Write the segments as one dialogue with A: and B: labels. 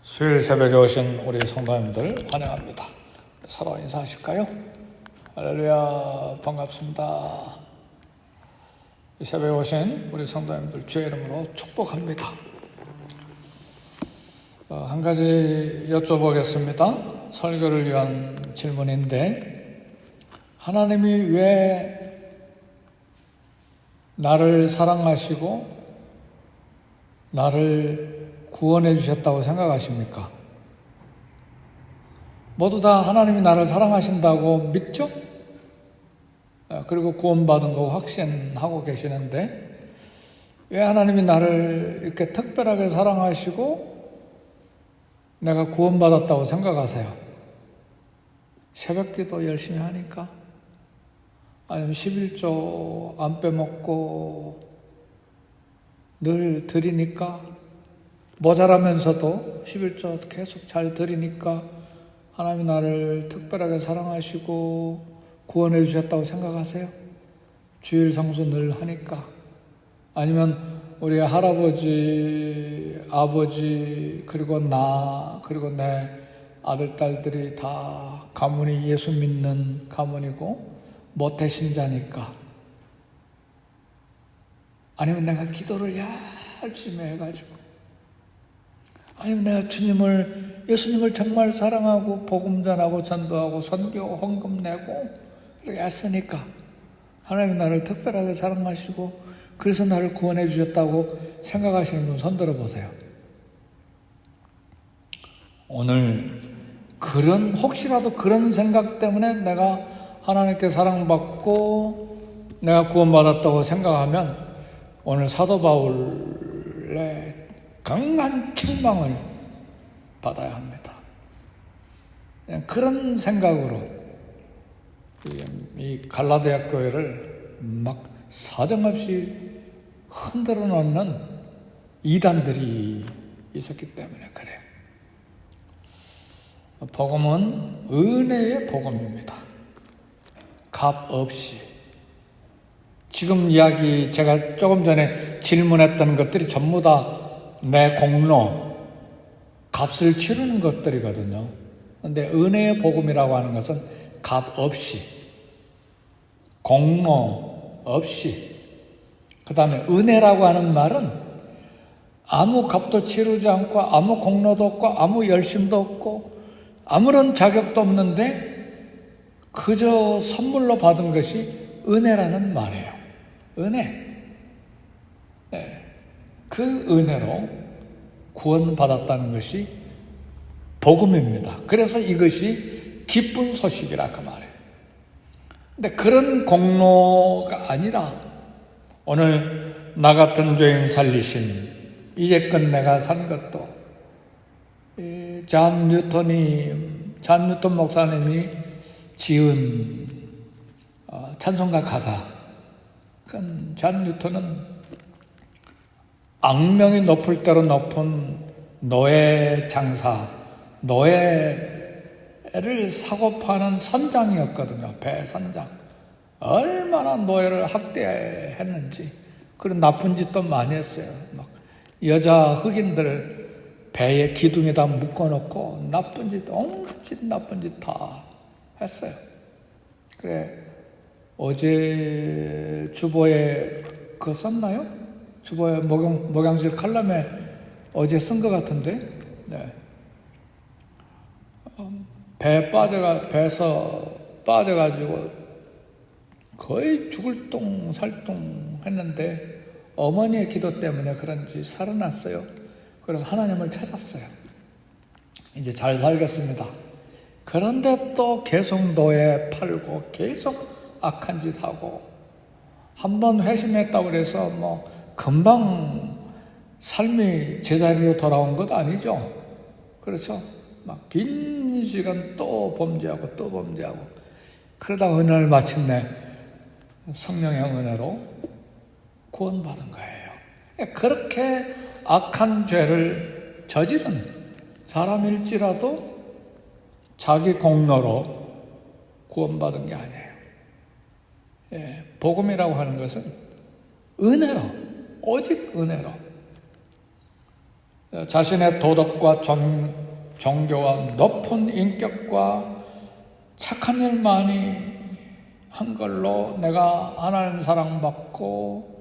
A: 수요일 새벽에 오신 우리 성도님들 환영합니다. 서로 인사하실까요? 할렐루야, 반갑습니다. 이 새벽에 오신 우리 성도님들 주의 이름으로 축복합니다. 한 가지 여쭤보겠습니다. 설교를 위한 질문인데, 하나님이 왜 나를 사랑하시고 나를 구원해 주셨다고 생각하십니까? 모두 다 하나님이 나를 사랑하신다고 믿죠? 그리고 구원받은 거 확신하고 계시는데, 왜 하나님이 나를 이렇게 특별하게 사랑하시고 내가 구원받았다고 생각하세요? 새벽기도 열심히 하니까? 아니면 11조 안 빼먹고 늘 드리니까? 모자라면서도 11조 계속 잘 드리니까 하나님이 나를 특별하게 사랑하시고 구원해 주셨다고 생각하세요? 주일 성수 늘 하니까? 아니면 우리 할아버지, 아버지, 그리고 나, 그리고 내 아들, 딸들이 다 가문이 예수 믿는 가문이고 모태신자니까? 아니면 내가 기도를 열심히 해가지고, 아니면 내가 예수님을 정말 사랑하고 복음 전하고 전도하고 선교 헌금 내고 이렇게 했으니까 하나님이 나를 특별하게 사랑하시고 그래서 나를 구원해 주셨다고 생각하시는 분 손들어 보세요. 오늘 혹시라도 그런 생각 때문에 내가 하나님께 사랑받고 내가 구원받았다고 생각하면 오늘 사도 바울의 강한 책망을 받아야 합니다. 그런 생각으로 이 갈라디아 교회를 막 사정없이 흔들어 놓는 이단들이 있었기 때문에 그래요. 복음은 은혜의 복음입니다. 값 없이. 지금 이야기 제가 조금 전에 질문했던 것들이 전부 다 내 공로, 값을 치르는 것들이거든요. 그런데 은혜의 복음이라고 하는 것은 값 없이, 공로 없이, 그 다음에 은혜라고 하는 말은 아무 값도 치르지 않고 아무 공로도 없고 아무 열심도 없고 아무런 자격도 없는데 그저 선물로 받은 것이 은혜라는 말이에요. 은혜. 네. 그 은혜로 구원받았다는 것이 복음입니다. 그래서 이것이 기쁜 소식이라 그 말이에요. 근데 그런 공로가 아니라 오늘 나 같은 죄인 살리신 이제껏 내가 산 것도 잔 뉴턴 목사님이 지은 찬송가 가사. 잔 뉴턴은 악명이 높을 대로 높은 노예 장사, 노예를 사고 파는 선장이었거든요. 배 선장. 얼마나 노예를 학대했는지, 그런 나쁜 짓도 많이 했어요. 막 여자 흑인들 배에 기둥에다 묶어놓고 나쁜 짓, 온갖 짓, 나쁜 짓 다 했어요. 그래, 어제 주보에 그거 썼나요? 주보에 목양실 칼럼에 어제 쓴 것 같은데, 네. 배에서 빠져가지고 거의 죽을 똥 살똥 했는데 어머니의 기도 때문에 그런지 살아났어요. 그리고 하나님을 찾았어요. 이제 잘 살겠습니다. 그런데 또 계속 노예 팔고 계속 악한 짓 하고, 한번 회심했다고 그래서 금방 삶이 제자리로 돌아온 것 아니죠. 그렇죠? 막 긴 시간 또 범죄하고 또 범죄하고, 그러다 어느 날 마침내 성령의 은혜로 구원받은 거예요. 그렇게 악한 죄를 저지른 사람일지라도 자기 공로로 구원받은 게 아니에요. 복음이라고 하는 것은 은혜로, 오직 은혜로 자신의 도덕과 종교와 높은 인격과 착한 일 많이 한 걸로 내가 하나님 사랑받고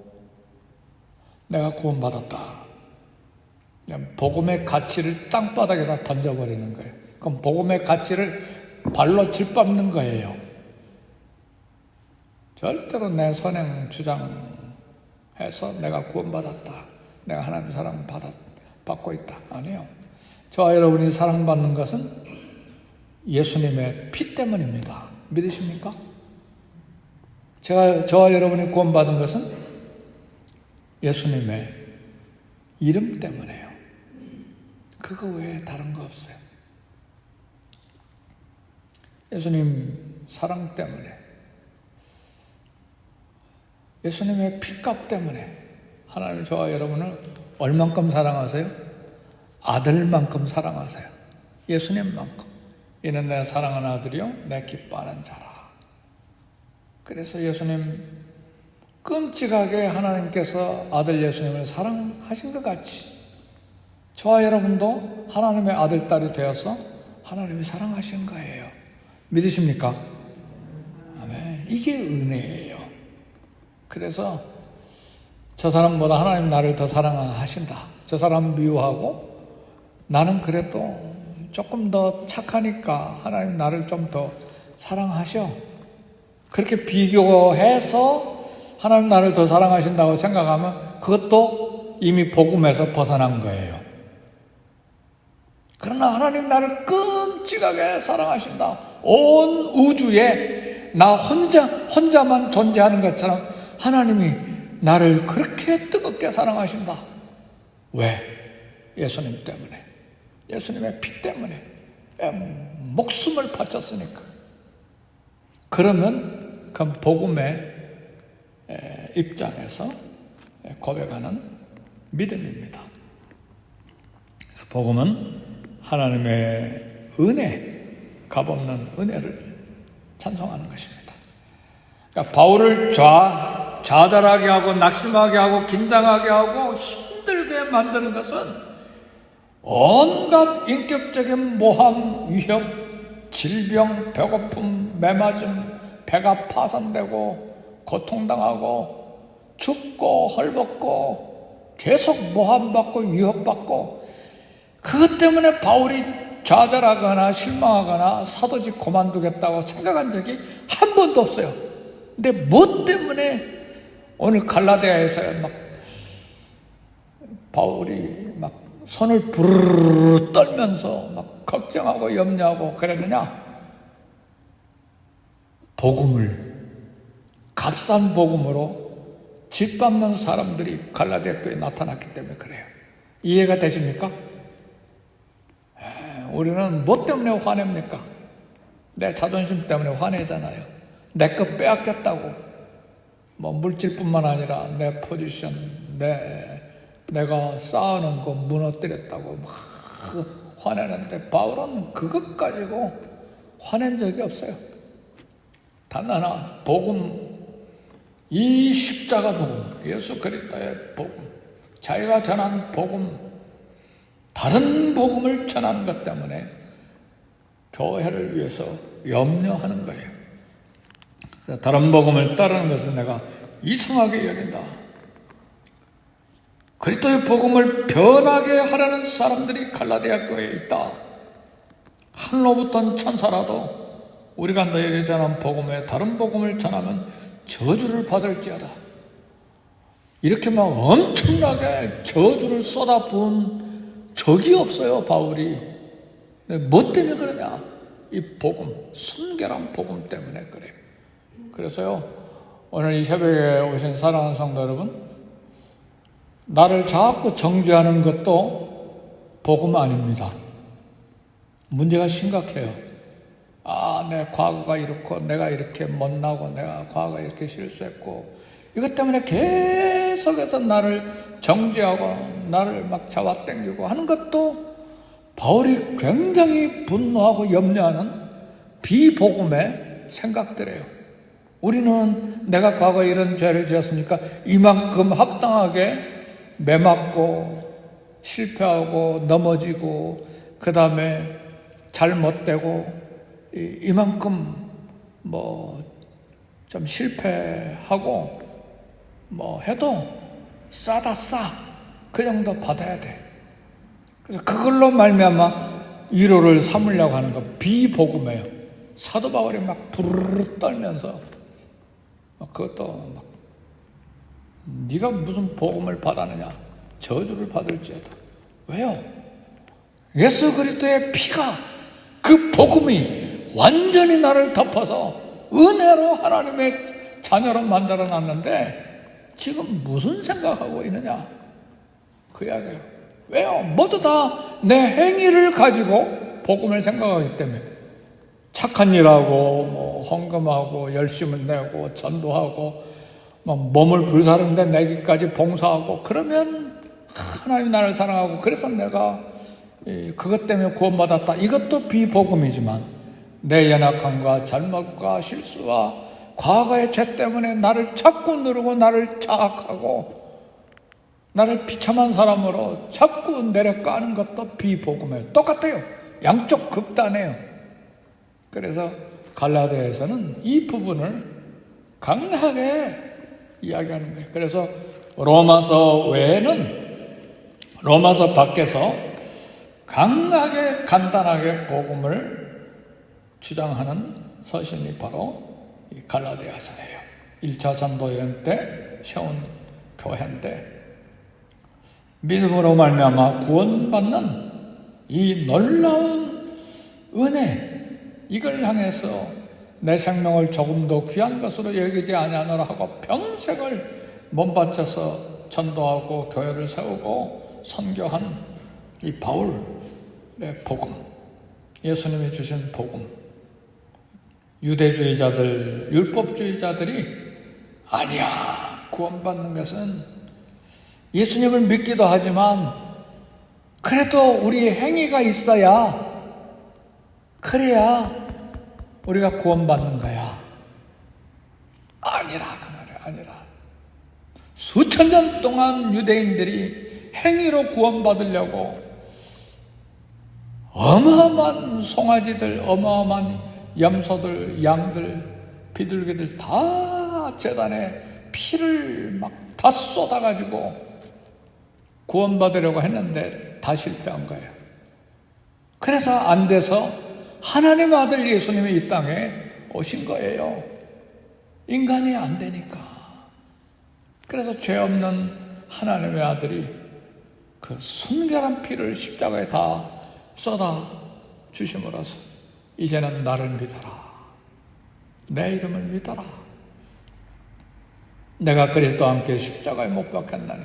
A: 내가 구원받았다. 복음의 가치를 땅바닥에다 던져버리는 거예요. 그럼 복음의 가치를 발로 짓밟는 거예요. 절대로 내 선행 주장해서 내가 구원받았다, 내가 하나님 사랑받고 있다. 아니에요. 저와 여러분이 사랑받는 것은 예수님의 피 때문입니다. 믿으십니까? 저와 여러분이 구원받은 것은 예수님의 이름 때문에요. 그거 외에 다른 거 없어요. 예수님 사랑 때문에, 예수님의 피값 때문에 하나님 저와 여러분을 얼만큼 사랑하세요? 아들만큼 사랑하세요. 예수님만큼. 이는 내 사랑하는 아들이요 내 기뻐하는 자라. 그래서 예수님 끔찍하게 하나님께서 아들 예수님을 사랑하신 것 같이 저와 여러분도 하나님의 아들, 딸이 되어서 하나님이 사랑하신 거예요. 믿으십니까? 아멘. 이게 은혜예요. 그래서 저 사람보다 하나님 나를 더 사랑하신다. 저 사람 미워하고 나는 그래도 조금 더 착하니까 하나님 나를 좀 더 사랑하셔. 그렇게 비교해서 하나님 나를 더 사랑하신다고 생각하면 그것도 이미 복음에서 벗어난 거예요. 그러나 하나님 나를 끔찍하게 사랑하신다. 온 우주에 나 혼자만 존재하는 것처럼 하나님이 나를 그렇게 뜨겁게 사랑하신다. 왜? 예수님 때문에. 예수님의 피 때문에. 목숨을 바쳤으니까. 그러면 그 복음의 입장에서 고백하는 믿음입니다. 그래서 복음은 하나님의 은혜, 값없는 은혜를 찬송하는 것입니다. 그러니까 바울을 좌절하게 하고 낙심하게 하고 긴장하게 하고 힘들게 만드는 것은 온갖 인격적인 모함, 위협, 질병, 배고픔, 매맞음, 배가 파손되고 고통당하고 죽고 헐벗고 계속 모함받고 위협받고 그것 때문에 바울이 좌절하거나 실망하거나 사도직 그만두겠다고 생각한 적이 한 번도 없어요. 근데 뭐 때문에 오늘 갈라디아에서 막 바울이 막 손을 부르르 떨면서 막 걱정하고 염려하고 그랬느냐? 복음을, 값싼 복음으로 짓밟는 사람들이 갈라디아 교회에 나타났기 때문에 그래요. 이해가 되십니까? 우리는 뭐 때문에 화냅니까? 내 자존심 때문에 화내잖아요. 내 것 빼앗겼다고. 뭐 물질뿐만 아니라 내 포지션, 내가 쌓아놓은 거 무너뜨렸다고 막 화내는데 바울은 그것 가지고 화낸 적이 없어요. 단 하나, 복음, 이 십자가 복음, 예수 그리스도의 복음, 자기가 전한 복음, 다른 복음을 전하는 것 때문에 교회를 위해서 염려하는 거예요. 다른 복음을 따르는 것을 내가 이상하게 여긴다. 그리스도의 복음을 변하게 하려는 사람들이 갈라디아 교회에 있다. 하늘로부터 천사라도 우리가 너에게 전한 복음에 다른 복음을 전하면 저주를 받을지어다. 이렇게 막 엄청나게 저주를 쏟아부은 적이 없어요, 바울이. 뭐 때문에 그러냐? 이 복음, 순결한 복음 때문에 그래요. 그래서요, 오늘 이 새벽에 오신 사랑하는 성도 여러분, 나를 자꾸 정죄하는 것도 복음 아닙니다. 문제가 심각해요. 내 과거가 이렇고, 내가 이렇게 못나고, 내가 과거에 이렇게 실수했고, 이것 때문에 계속해서 나를 정죄하고, 나를 막 잡아당기고 하는 것도 바울이 굉장히 분노하고 염려하는 비복음의 생각들이에요. 우리는 내가 과거에 이런 죄를 지었으니까 이만큼 합당하게 매맞고 실패하고 넘어지고 그 다음에 잘못되고 이만큼 좀 실패하고 해도 싸다 싸. 그 정도 받아야 돼. 그래서 그걸로 말미암아 위로를 삼으려고 하는 거 비복음이에요. 사도 바울이 막 부르르 떨면서 그것도 막 네가 무슨 복음을 받았느냐, 저주를 받을지어다. 왜요? 예수 그리스도의 피가, 그 복음이 완전히 나를 덮어서 은혜로 하나님의 자녀로 만들어 놨는데 지금 무슨 생각하고 있느냐, 그 이야기예요. 왜요? 모두 다 내 행위를 가지고 복음을 생각하기 때문에 착한 일하고 헌금하고 열심을 내고 전도하고 몸을 불사르는데 내기까지 봉사하고 그러면 하나님 나를 사랑하고 그래서 내가 그것 때문에 구원받았다. 이것도 비복음이지만 내 연약함과 잘못과 실수와 과거의 죄 때문에 나를 자꾸 누르고 나를 자학하고 나를 비참한 사람으로 자꾸 내려가는 것도 비복음이에요. 똑같아요. 양쪽 극단이에요. 그래서 갈라디아에서는 이 부분을 강하게 이야기하는 거예요. 그래서 로마서 외에는 로마서 밖에서 강하게 간단하게 복음을 주장하는 서신이 바로 이 갈라디아서예요. 1차 전도 여행 때 세운 교회인데 믿음으로 말미암아 구원받는 이 놀라운 은혜, 이걸 향해서 내 생명을 조금도 귀한 것으로 여기지 아니하노라 하고 평생을 몸바쳐서 전도하고 교회를 세우고 선교한 이 바울의 복음, 예수님이 주신 복음, 유대주의자들, 율법주의자들이 아니야, 구원받는 것은 예수님을 믿기도 하지만 그래도 우리의 행위가 있어야, 그래야 우리가 구원받는 거야. 아니라, 그 말이야, 아니라. 수천 년 동안 유대인들이 행위로 구원받으려고 어마어마한 송아지들, 어마어마한 염소들, 양들, 비둘기들 다 제단에 피를 막 다 쏟아가지고 구원받으려고 했는데 다 실패한 거예요. 그래서 안 돼서 하나님 아들 예수님이 이 땅에 오신 거예요. 인간이 안 되니까. 그래서 죄 없는 하나님의 아들이 그 순결한 피를 십자가에 다 쏟아 주심으로써 이제는 나를 믿어라. 내 이름을 믿어라. 내가 그리스도와 함께 십자가에 못 박혔나니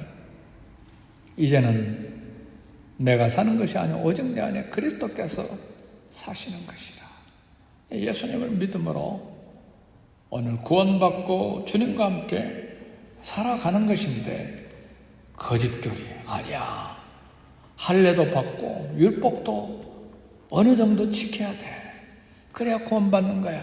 A: 이제는 내가 사는 것이 아니오 오직 내 안에 그리스도께서 사시는 것이라. 예수님을 믿음으로 오늘 구원받고 주님과 함께 살아가는 것인데 거짓교리 아니야. 할례도 받고 율법도 어느 정도 지켜야 돼. 그래야 구원받는 거야.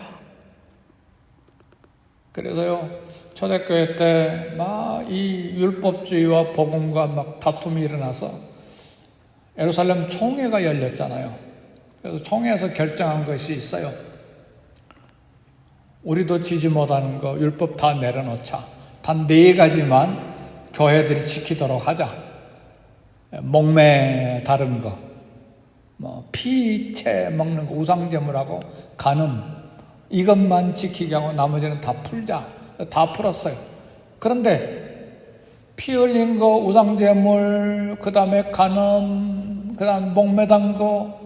A: 그래서요, 초대교회 때 막 이 율법주의와 복음과 막 다툼이 일어나서 예루살렘 총회가 열렸잖아요. 그래서 총회에서 결정한 것이 있어요. 우리도 지지 못하는 거 율법 다 내려놓자. 단 4가지만 교회들이 지키도록 하자. 목매 다른 거, 피채 먹는 거, 우상제물하고 간음, 이것만 지키게 하고 나머지는 다 풀자. 다 풀었어요. 그런데 피 흘린 거, 우상제물, 그 다음에 간음, 그 다음에 목매단 거,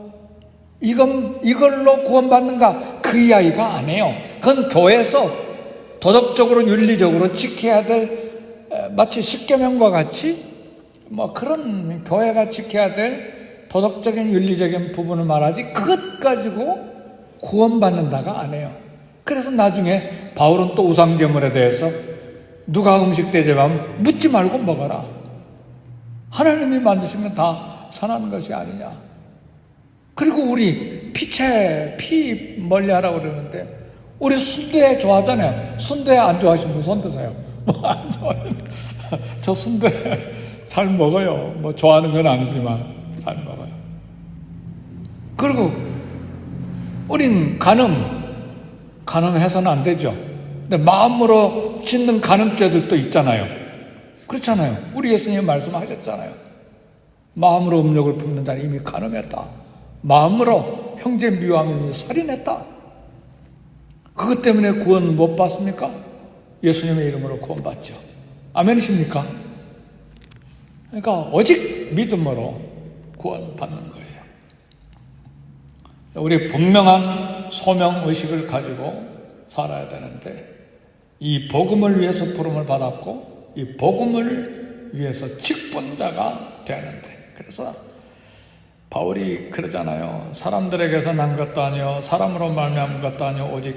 A: 이걸로 구원받는가? 그 이야기가 아니에요. 그건 교회에서 도덕적으로 윤리적으로 지켜야 될, 마치 십계명과 같이 그런 교회가 지켜야 될 도덕적인 윤리적인 부분을 말하지 그것 가지고 구원받는다가 아니에요. 그래서 나중에 바울은 또 우상제물에 대해서 누가 음식 대접하면 묻지 말고 먹어라. 하나님이 만드신 건 다 선한 것이 아니냐. 그리고 우리 피 멀리하라고 그러는데 우리 순대 좋아하잖아요. 순대 안 좋아하시는 분 손 드세요. 안 좋아해요. 저 순대 잘 먹어요. 뭐 좋아하는 건 아니지만 잘 먹어요. 그리고 우린 간음해서는 안 되죠. 근데 마음으로 짓는 간음죄들도 있잖아요. 그렇잖아요. 우리 예수님 말씀하셨잖아요. 마음으로 음욕을 품는 자는 이미 간음했다. 마음으로 형제 미워하면 살인했다. 그것 때문에 구원 못 받습니까? 예수님의 이름으로 구원받죠. 아멘이십니까? 그러니까 오직 믿음으로 구원받는 거예요. 우리 분명한 소명의식을 가지고 살아야 되는데, 이 복음을 위해서 부름을 받았고 이 복음을 위해서 직분자가 되는데, 그래서 바울이 그러잖아요. 사람들에게서 난 것도 아니요 사람으로 말미암은 것도 아니요 오직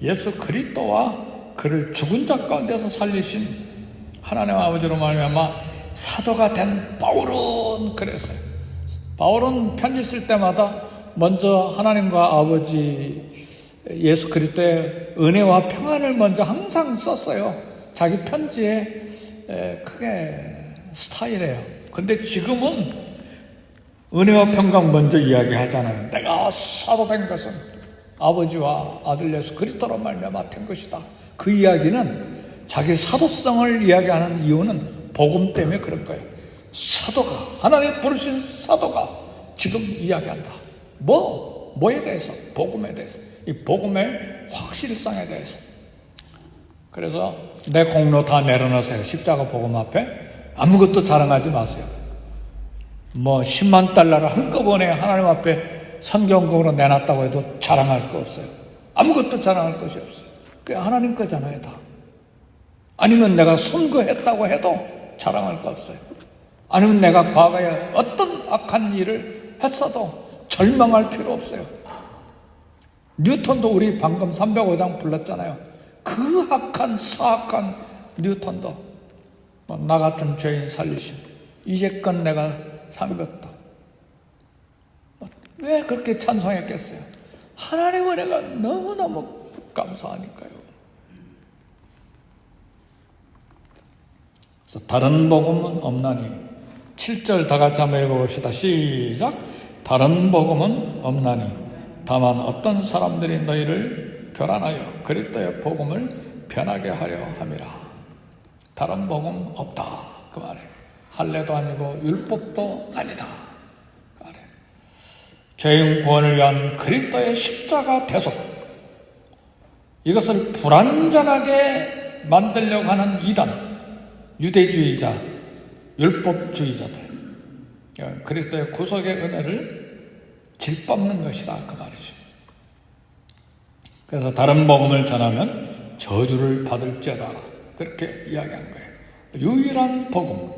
A: 예수 그리스도와 그를 죽은 자 가운데서 살리신 하나님 아버지로 말미암아 사도가 된 바울은 그랬어요. 바울은 편지 쓸 때마다 먼저 하나님과 아버지 예수 그리스도의 은혜와 평안을 먼저 항상 썼어요. 자기 편지에 그게 스타일이에요. 근데 지금은 은혜와 평강 먼저 이야기하잖아요. 내가 사도된 것은 아버지와 아들 예수 그리스도로 말미암아 된 것이다. 그 이야기는 자기 사도성을 이야기하는 이유는 복음 때문에 그런 거예요. 사도가, 하나님 부르신 사도가 지금 이야기한다. 뭐에 대해서? 복음에 대해서. 이 복음의 확실성에 대해서. 그래서 내 공로 다 내려놓으세요. 십자가 복음 앞에 아무것도 자랑하지 마세요. 뭐 10만 달러를 한꺼번에 하나님 앞에 선경금으로 내놨다고 해도 자랑할 거 없어요. 아무것도 자랑할 것이 없어요. 그게 하나님 거잖아요, 다. 아니면 내가 선거했다고 해도 자랑할 거 없어요. 아니면 내가 과거에 어떤 악한 일을 했어도 절망할 필요 없어요. 뉴턴도 우리 방금 305장 불렀잖아요. 그 악한 사악한 뉴턴도 나 같은 죄인 살리신 이제껏 내가 산 것도 왜 그렇게 찬송했겠어요? 하나님의 은혜가 너무너무 감사하니까요. 그래서 다른 복음은 없나니 7절 다 같이 한번 읽어봅시다. 시작. 다른 복음은 없나니 다만 어떤 사람들이 너희를 교란하여 그리스도의 복음을 변하게 하려 함이라. 다른 복음 없다 그 말이에요. 할례도 아니고 율법도 아니다 그 말이에요. 죄인 구원을 위한 그리스도의 십자가 대속, 이것을 불완전하게 만들려고 하는 이단, 유대주의자, 율법주의자들, 그리스도의 구속의 은혜를 짓밟는 것이다 그 말이죠. 그래서 다른 복음을 전하면 저주를 받을지어다 그렇게 이야기한 거예요. 유일한 복음,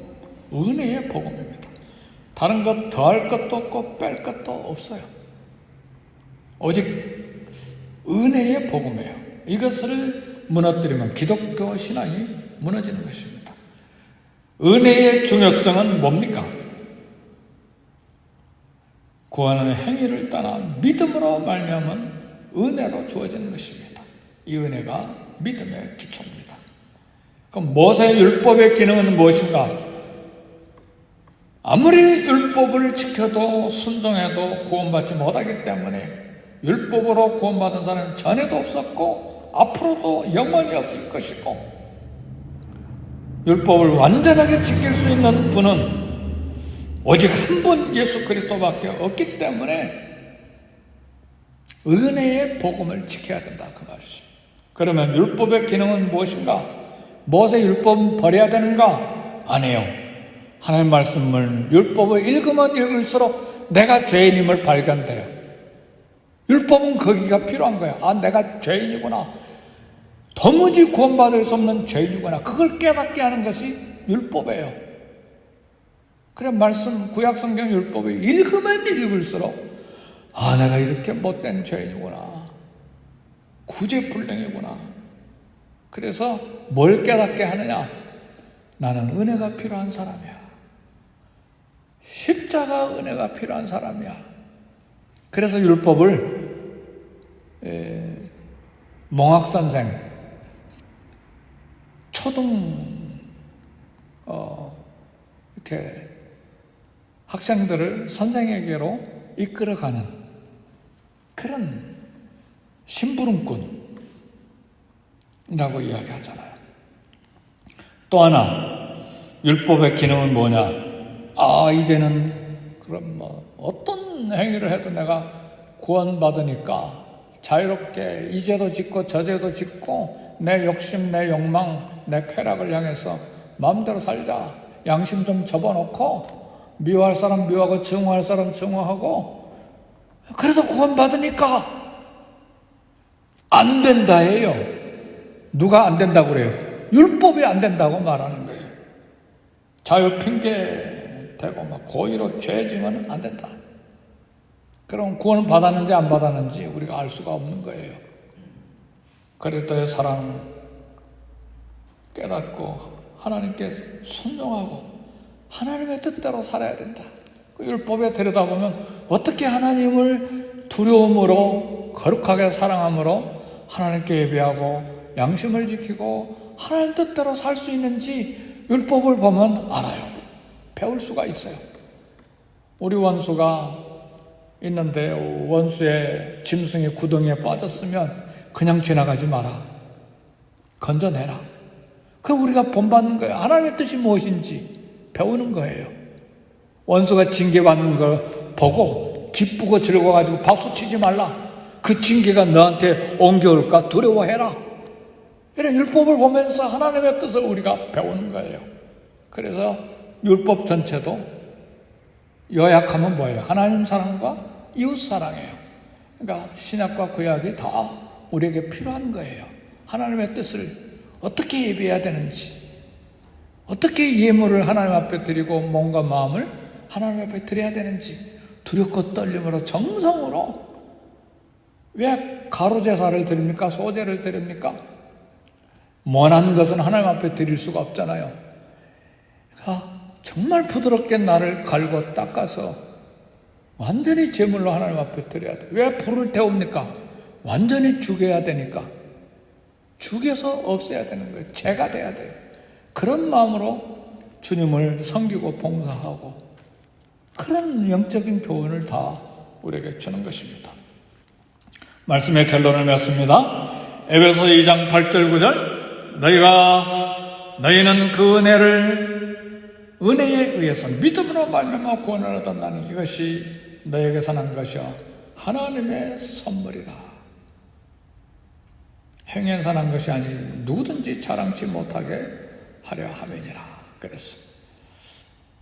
A: 은혜의 복음입니다. 다른 것 더할 것도 없고 뺄 것도 없어요. 오직 은혜의 복음이에요. 이것을 무너뜨리면 기독교 신앙이 무너지는 것입니다. 은혜의 중요성은 뭡니까? 구하는 행위를 떠나 믿음으로 말미암은 은혜로 주어지는 것입니다. 이 은혜가 믿음의 기초입니다. 그럼 모세의 율법의 기능은 무엇인가? 아무리 율법을 지켜도 순종해도 구원받지 못하기 때문에 율법으로 구원받은 사람은 전에도 없었고 앞으로도 영원히 없을 것이고, 율법을 완전하게 지킬 수 있는 분은 오직 한 분 예수 그리스도밖에 없기 때문에 은혜의 복음을 지켜야 된다 그 말이죠. 그러면 율법의 기능은 무엇인가? 모세 율법은 버려야 되는가? 아니에요. 하나님 말씀을 율법을 읽으면 읽을수록 내가 죄인임을 발견돼요. 율법은 거기가 필요한 거야. 아, 내가 죄인이구나. 도무지 구원받을 수 없는 죄인이구나. 그걸 깨닫게 하는 것이 율법이에요. 그래 말씀 구약성경 율법을 읽으면 읽을수록 아, 내가 이렇게 못된 죄인이구나. 구제불능이구나. 그래서 뭘 깨닫게 하느냐? 나는 은혜가 필요한 사람이야. 십자가 은혜가 필요한 사람이야. 그래서 율법을 몽학선생, 초등 이렇게 학생들을 선생에게로 이끌어가는 그런 심부름꾼이라고 이야기하잖아요. 또 하나 율법의 기능은 뭐냐? 이제는 그럼 어떤 행위를 해도 내가 구원받으니까 자유롭게 이 죄도 짓고 저 죄도 짓고 내 욕심, 내 욕망, 내 쾌락을 향해서 마음대로 살자. 양심 좀 접어놓고 미워할 사람 미워하고 증오할 사람 증오하고 그래도 구원받으니까 안 된다예요. 누가 안 된다고 그래요? 율법이 안 된다고 말하는 거예요. 자유 핑계 대고 막 고의로 죄 지으면 안 된다. 그럼 구원을 받았는지 안 받았는지 우리가 알 수가 없는 거예요. 그리스도의 사랑 깨닫고 하나님께 순종하고 하나님의 뜻대로 살아야 된다. 그 율법에 들여다보면 어떻게 하나님을 두려움으로 거룩하게 사랑함으로 하나님께 예배하고 양심을 지키고 하나님 뜻대로 살 수 있는지 율법을 보면 알아요. 배울 수가 있어요. 우리 원수가 있는데 원수의 짐승이 구덩이에 빠졌으면 그냥 지나가지 마라. 건져내라. 그럼 우리가 본받는 거예요. 하나님의 뜻이 무엇인지 배우는 거예요. 원수가 징계받는 걸 보고 기쁘고 즐거워가지고 박수치지 말라. 그 징계가 너한테 옮겨올까 두려워해라. 이런 율법을 보면서 하나님의 뜻을 우리가 배우는 거예요. 그래서 율법 전체도 요약하면 뭐예요? 하나님 사랑과 이웃 사랑이에요. 그러니까 신약과 구약이 다 우리에게 필요한 거예요. 하나님의 뜻을 어떻게 예배해야 되는지, 어떻게 예물을 하나님 앞에 드리고 몸과 마음을 하나님 앞에 드려야 되는지 두렵고 떨림으로 정성으로. 왜 가로제사를 드립니까? 소제를 드립니까? 원하는 것은 하나님 앞에 드릴 수가 없잖아요. 그러니까 정말 부드럽게 나를 갈고 닦아서 완전히 제물로 하나님 앞에 드려야 돼. 왜 불을 태웁니까? 완전히 죽여야 되니까. 죽여서 없애야 되는 거예요. 죄가 돼야 돼요. 그런 마음으로 주님을 섬기고 봉사하고 그런 영적인 교훈을 다 우리에게 주는 것입니다. 말씀의 결론을 맺습니다. 에베소 2장 8절 9절 너희는 그 은혜에 의해서 믿음으로 말미암아 구원을 얻었나니 이것이 너희에게서 난 것이요 하나님의 선물이라. 행해서 난 것이 아니 누구든지 자랑치 못하게 하려 함이니라 그랬습니다.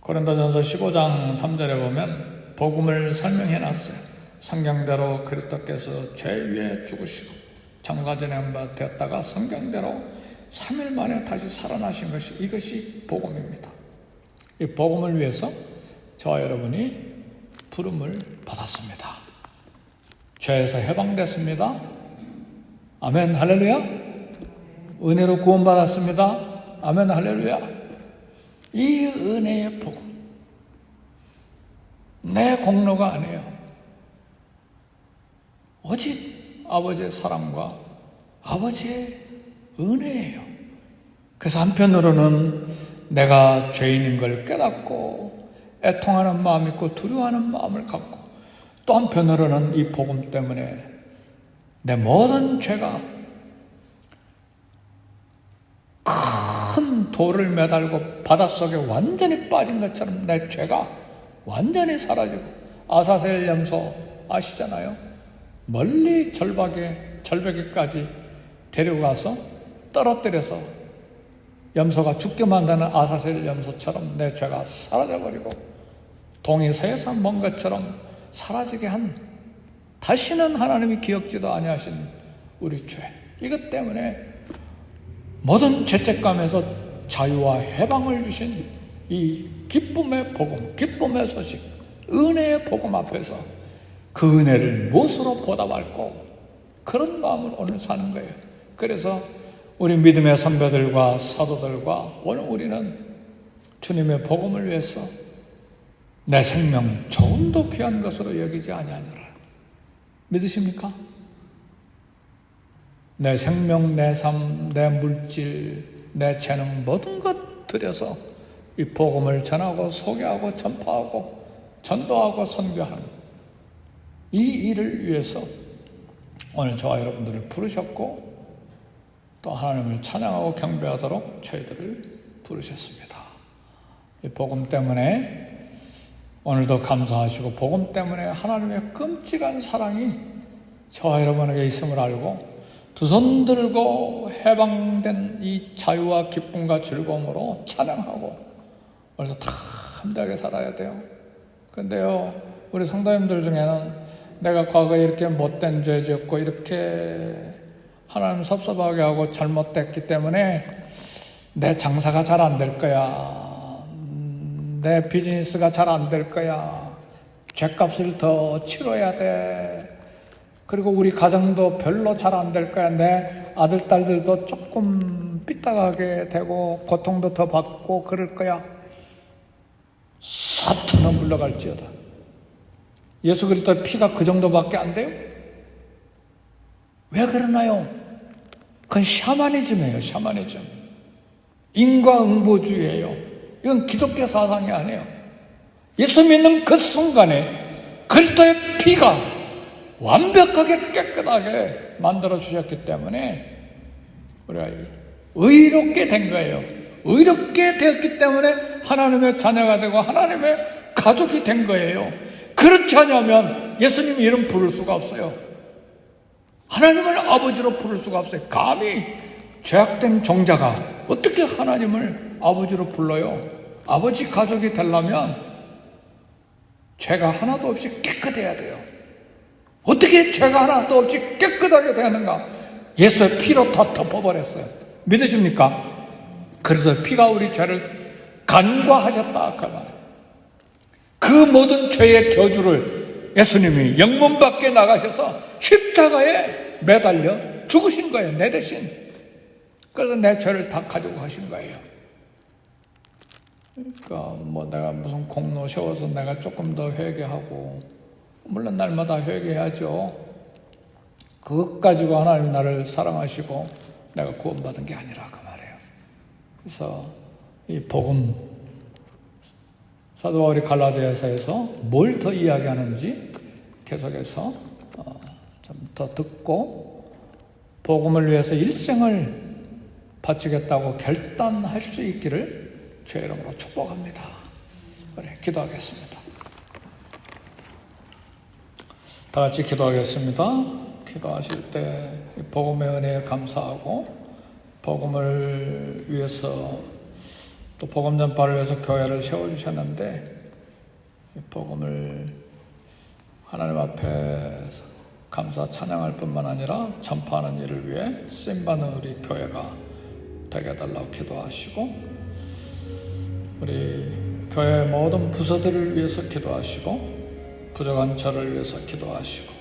A: 고린도전서 15장 3절에 보면 복음을 설명해 놨어요. 성경대로 그리스도께서 죄 위에 죽으시고 장가전에 바 되었다가 성경대로 3일 만에 다시 살아나신 것이 이것이 복음입니다. 이 복음을 위해서 저와 여러분이 부름을 받았습니다. 죄에서 해방됐습니다. 아멘 할렐루야. 은혜로 구원받았습니다. 아멘 할렐루야. 이 은혜의 복음 내 공로가 아니에요. 오직 아버지의 사랑과 아버지의 은혜예요. 그래서 한편으로는 내가 죄인인 걸 깨닫고 애통하는 마음이 있고 두려워하는 마음을 갖고 또 한편으로는 이 복음 때문에 내 모든 죄가 큰 돌을 매달고 바닷속에 완전히 빠진 것처럼 내 죄가 완전히 사라지고 아사셀 염소 아시잖아요. 멀리 절벽에까지 데리고 가서 떨어뜨려서 염소가 죽게 만드는 아사셀 염소처럼 내 죄가 사라져버리고 동이 새에서 먼 것처럼 사라지게 한 다시는 하나님이 기억지도 아니하신 우리 죄. 이것 때문에 모든 죄책감에서 자유와 해방을 주신 이 기쁨의 복음, 기쁨의 소식, 은혜의 복음 앞에서 그 은혜를 무엇으로 보답할고 그런 마음을 오늘 사는 거예요. 그래서 우리 믿음의 선배들과 사도들과 오늘 우리는 주님의 복음을 위해서 내 생명 조금도 귀한 것으로 여기지 아니하노라. 믿으십니까? 내 생명, 내 삶, 내 물질, 내 재능 모든 것 들여서 이 복음을 전하고 소개하고 전파하고 전도하고 선교하는 이 일을 위해서 오늘 저와 여러분들을 부르셨고 또 하나님을 찬양하고 경배하도록 저희들을 부르셨습니다. 이 복음 때문에 오늘도 감사하시고 복음 때문에 하나님의 끔찍한 사랑이 저와 여러분에게 있음을 알고 두 손 들고 해방된 이 자유와 기쁨과 즐거움으로 찬양하고 오늘도 다 함대하게 살아야 돼요. 근데요, 우리 성도님들 중에는 내가 과거에 이렇게 못된 죄 지었고 이렇게 하나님 섭섭하게 하고 잘못됐기 때문에 내 장사가 잘 안 될 거야, 내 비즈니스가 잘 안 될 거야, 죄값을 더 치러야 돼, 그리고 우리 가정도 별로 잘 안 될 거야, 내 아들 딸들도 조금 삐딱하게 되고 고통도 더 받고 그럴 거야. 사탄은 물러갈지어다. 예수 그리스도의 피가 그 정도밖에 안 돼요? 왜 그러나요? 그건 샤머니즘이에요. 샤머니즘. 인과응보주의예요. 이건 기독교 사상이 아니에요. 예수 믿는 그 순간에 그리스도의 피가 완벽하게 깨끗하게 만들어 주셨기 때문에 우리가 의롭게 된 거예요. 의롭게 되었기 때문에 하나님의 자녀가 되고 하나님의 가족이 된 거예요. 그렇지 않으면 예수님 이름 부를 수가 없어요. 하나님을 아버지로 부를 수가 없어요. 감히 죄악된 종자가 어떻게 하나님을 아버지로 불러요? 아버지 가족이 되려면 죄가 하나도 없이 깨끗해야 돼요. 어떻게 죄가 하나도 없이 깨끗하게 되는가? 예수의 피로 다 덮어버렸어요. 믿으십니까? 그래서 피가 우리 죄를 간과하셨다 그 말이에요. 그 모든 죄의 저주를 예수님이 영문 밖에 나가셔서 십자가에 매달려 죽으신 거예요. 내 대신. 그래서 내 죄를 다 가지고 가신 거예요. 그러니까 내가 무슨 공로 세워서 내가 조금 더 회개하고, 물론 날마다 회개해야죠. 그것 가지고 하나님이 나를 사랑하시고 내가 구원받은 게 아니라 그 말이에요. 그래서 이 복음, 사도 바울이 갈라디아서에서 뭘 더 이야기하는지 계속해서 좀 더 듣고 복음을 위해서 일생을 바치겠다고 결단할 수 있기를 주의 이름으로 축복합니다. 그래, 기도하겠습니다. 다 같이 기도하겠습니다. 기도하실 때 복음의 은혜에 감사하고 복음을 위해서 또 복음 전파를 위해서 교회를 세워주셨는데 복음을 하나님 앞에 감사 찬양할 뿐만 아니라 전파하는 일을 위해 쓰임받는 우리 교회가 되게 해달라고 기도하시고 우리 교회 모든 부서들을 위해서 기도하시고 부족한 저를 위해서 기도하시고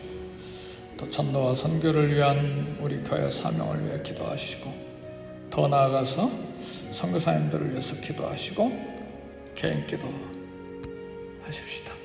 A: 또 전도와 선교를 위한 우리 교회 사명을 위해 기도하시고 더 나아가서 선교사님들을 위해서 기도하시고 개인 기도 하십시다.